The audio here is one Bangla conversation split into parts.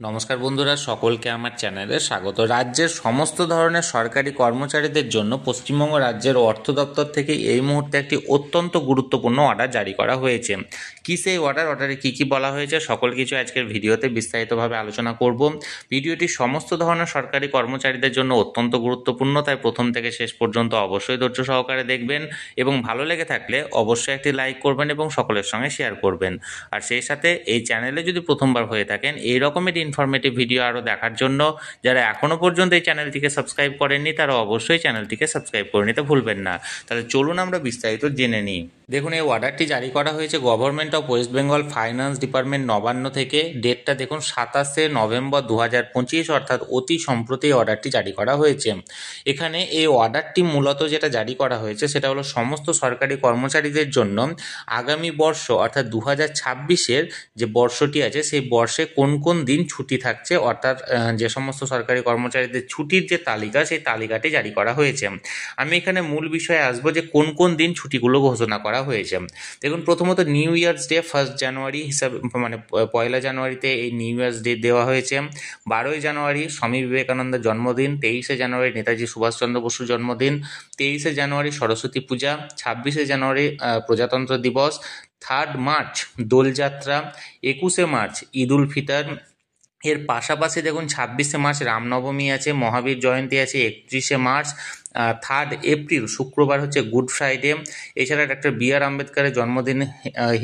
নমস্কার বন্ধুরা, সকলকে আমার চ্যানেলে স্বাগত। রাজ্যের সমস্ত ধরনের সরকারি কর্মচারীদের জন্য পশ্চিমবঙ্গ রাজ্যের অর্থ দপ্তর থেকে এই মুহূর্তে একটি অত্যন্ত গুরুত্বপূর্ণ অর্ডার জারি করা হয়েছে। কি সেই অর্ডারে কি কি বলা হয়েছে সকল কিছু আজকের ভিডিওতে বিস্তারিতভাবে আলোচনা করব। ভিডিওটি সমস্ত ধরনের সরকারি কর্মচারীদের জন্য অত্যন্ত গুরুত্বপূর্ণ, তাই প্রথম থেকে শেষ পর্যন্ত অবশ্যই ধৈর্য সহকারে দেখবেন এবং ভালো লেগে থাকলে অবশ্যই একটি লাইক করবেন এবং সকলের সঙ্গে শেয়ার করবেন। আর সেই সাথে এই চ্যানেলে যদি প্রথমবার হয়ে থাকেন এই রকমের ইনফরমেটিভ ভিডিও আরও দেখার জন্য যারা এখনও পর্যন্ত এই চ্যানেলটিকে সাবস্ক্রাইব করেননি তারা অবশ্যই চ্যানেলটিকে সাবস্ক্রাইব করে নিতে ভুলবেন না। তাহলে চলুন আমরা বিস্তারিত জেনে নিই। দেখুন, এই অর্ডারটি জারি করা হয়েছে government of West Bengal finance department Nabanna থেকে। ডেটটা দেখুন 27শে নভেম্বর 2025, অর্থাৎ অতি সম্প্রতি এই অর্ডারটি জারি করা হয়েছে। এখানে এই অর্ডারটি মূলত যেটা জারি করা হয়েছে সেটা হলো সমস্ত সরকারি কর্মচারীদের জন্য আগামী বর্ষ অর্থাৎ 2026-এর যে বর্ষটি আছে সেই বর্ষে কোন কোন দিন ছুটি থাকছে, অর্থাৎ যে সমস্ত সরকারি কর্মচারীদের ছুটির যে তালিকা সেই তালিকাটি জারি করা হয়েছে। আমি এখানে মূল বিষয়ে আসবো যে কোন কোন দিন ছুটিগুলো ঘোষণা করা হয়েছে। দেখুন, প্রথমত নিউ ইয়ার্স ডে 1 জানুয়ারি হিসাবে, মানে 1 জানুয়ারিতে এই নিউ ইয়ার্স ডে দেওয়া হয়েছে। 12 জানুয়ারি স্বামী বিবেকানন্দের জন্মদিন। 23শে জানুয়ারি নেতাজি সুভাষচন্দ্র বসুর জন্মদিন। 23শে জানুয়ারি সরস্বতী পূজা। 26শে জানুয়ারি প্রজাতন্ত্র দিবস। 3 মার্চ দোলযাত্রা। 21শে মার্চ ঈদ উল ফিতর। এর পাশাপাশি দেখুন 26শে মার্চ রামনবমী আছে, মহাবীর জয়ন্তী আছে। 31শে মার্চ 3 এপ্রিল শুক্রবার হচ্ছে গুড ফ্রাইডে। এছাড়া ডক্টর বি.আর. আম্বেদকরের জন্মদিন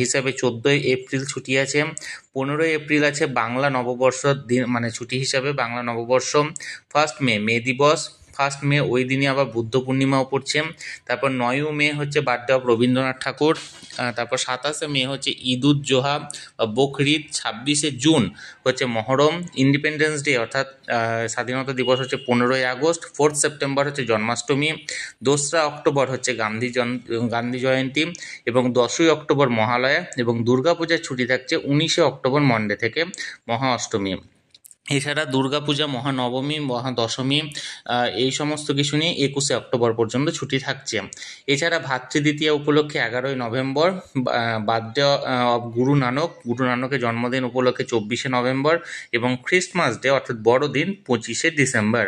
হিসাবে 14 এপ্রিল ছুটি আছে। 15 এপ্রিল আছে বাংলা নববর্ষ দিন, মানে ছুটি হিসাবে বাংলা নববর্ষ। 1 মে দিবস। 1 মে ওই দিনই আবার বুদ্ধ পূর্ণিমাও পড়ছে। তারপর 9 মে হচ্ছে বার্থডে অফ রবীন্দ্রনাথ ঠাকুর। তারপর 27শে মে হচ্ছে ঈদ উদ জোহা বা বকরিদ। 26শে জুন হচ্ছে মহরম। ইন্ডিপেন্ডেন্স ডে অর্থাৎ স্বাধীনতা দিবস হচ্ছে 15ই আগস্ট। 4 সেপ্টেম্বর হচ্ছে জন্মাষ্টমী। 2রা অক্টোবর হচ্ছে গান্ধী জয়ন্তী এবং 10ই অক্টোবর মহালয়া। এবং দুর্গাপূজার ছুটি থাকছে 19শে অক্টোবর মন্ডে থেকে মহা অষ্টমী। এছাড়া দুর্গাপূজা, মহানবমী, মহাদশমী এই সমস্ত কিছু নিয়ে 21শে অক্টোবর পর্যন্ত ছুটি থাকছে। এছাড়া ভাতৃদ্বিতীয়া উপলক্ষে 11ই নভেম্বর বার্থডে অফ গুরু নানকের জন্মদিন উপলক্ষে 24শে নভেম্বর এবং খ্রিস্টমাস ডে অর্থাৎ বড়দিন 25শে ডিসেম্বর।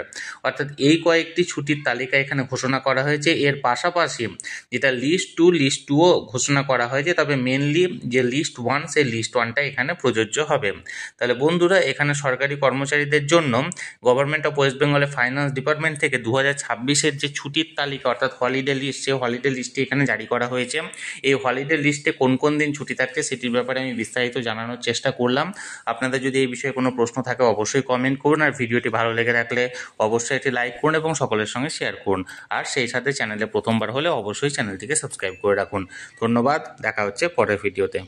অর্থাৎ এই কয়েকটি ছুটির তালিকা এখানে ঘোষণা করা হয়েছে। এর পাশাপাশি যেটা লিস্ট 2ও ঘোষণা করা হয়েছে, তবে মেনলি যে লিস্ট 1 সেই লিস্ট 1টা এখানে প্রযোজ্য হবে। তাহলে বন্ধুরা, এখানে সরকারি কর্মচারীদের জন্য গভর্নমেন্ট অফ ওয়েস্ট বেঙ্গলের ফাইন্যান্স ডিপার্টমেন্ট থেকে 2026-এর যে ছুটির তালিকা অর্থাৎ হলিডে লিস্ট, সেই হলিডে লিস্টটি এখানে জারি করা হয়েছে। এই হলিডে লিস্টে কোন কোন দিন ছুটি থাকছে সেটির ব্যাপারে আমি বিস্তারিত জানানোর চেষ্টা করলাম। আপনাদের যদি এই বিষয়ে কোনো প্রশ্ন থাকে অবশ্যই কমেন্ট করুন, আর ভিডিওটি ভালো লেগে থাকলে অবশ্যই একটি লাইক করুন এবং সকলের সঙ্গে শেয়ার করুন। আর সেই সাথে চ্যানেলে প্রথমবার হলে অবশ্যই চ্যানেলটিকে সাবস্ক্রাইব করে রাখুন। ধন্যবাদ, দেখা হচ্ছে পরের ভিডিওতে।